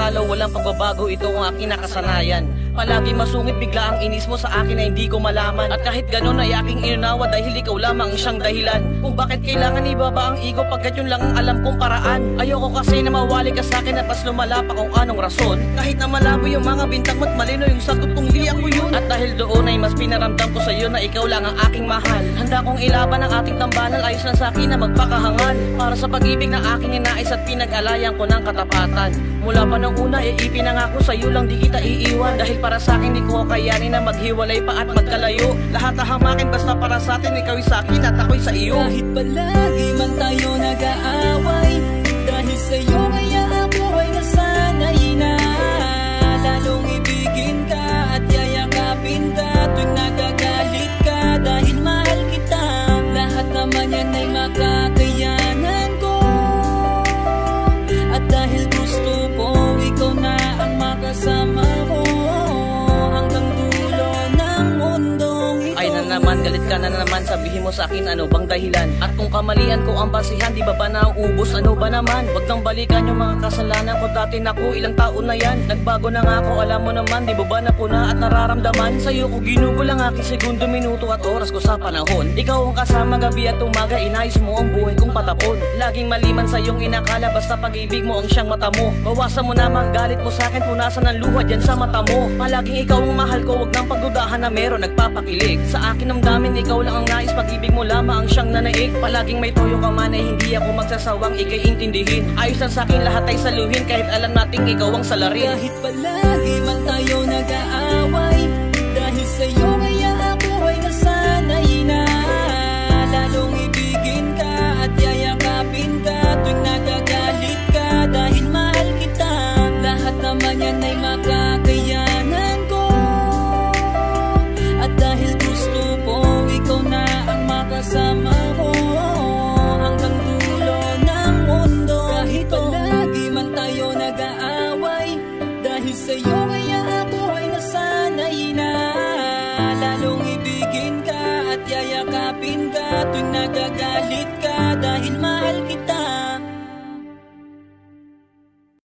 pagkatalo, walang pagbabago, ito ang aking nakasanayan. Palagi masungit, bigla ang inis mo sa akin na hindi ko malaman. At kahit ganun ay aking inunawa dahil ikaw lamang siyang dahilan kung bakit kailangan ibaba ang ego pagkat yun lang ang alam kong paraan. Ayoko kasi na mawali ka sa akin at mas lumala pa kung anong rason. Kahit na malabo yung mga bintang mo't malino yung sagot kung di ako yun. At dahil doon ay mas pinaramdam ko sa iyo na ikaw lang ang aking mahal. Handa kong ilaban ang ating tambalan, ayos lang sa akin na magpakahangal. Para sa pag-ibig na aking inais at pinag-alayan ko ng katapatan. Mula pa nung una ay ipinangako sa iyo lang di kita iiwan. Dahil para sa akin di ko kayanin na maghiwalay pa at magkalayo. Lahat hahamakin basta para sa atin, ikaw sa akin at ako'y sa iyo. Kahit palagi man tayo nag-aaway, dahil sa'yo kaya ako ay nasanay na lalong ibigin ka at yayakapin ka tuwing nagagalit ka. Dahil mahal kita, lahat naman yan ay makakayanan ko. At dahil gusto ko, ikaw na ang makasama ko hanggang dulo ng mundong ito. Ay na naman, galit ka na naman, sabihin mo sa akin ano bang dahilan? At kung kamalian ko ang basihan, di ba na ubos, ano ba naman? Wag nang balikan yung mga kasalanan ko, dati naku, ilang taon na yan. Nagbago na nga ako, alam mo naman, di ba na puna at nararamdaman? Sa'yo ko ginugo lang aking segundo, minuto at oras ko sa panahon. Ikaw ang kasama gabi at umaga, inayos mo ang buhay kong patapon. Laging maliman sa iyong inakala, basta pag-ibig mo ang siyang mata mo. Bawasan mo naman galit mo sa akin, punasan ng luha dyan sa mata mo. Palaging ikaw ang mahal ko, wag nang pagdudahan na meron nagpapakilig. Sa akin ang damin, ikaw lang ang nais, pag-ibig mo lamang ang siyang nanaig. Palaging may toyo ka man ay hindi ako magsasawang ikay intindihin. Ayos lang sa akin lahat ay saluhin kahit alam nating ikaw ang salarin. Kahit palagi man tayo nag-aaway,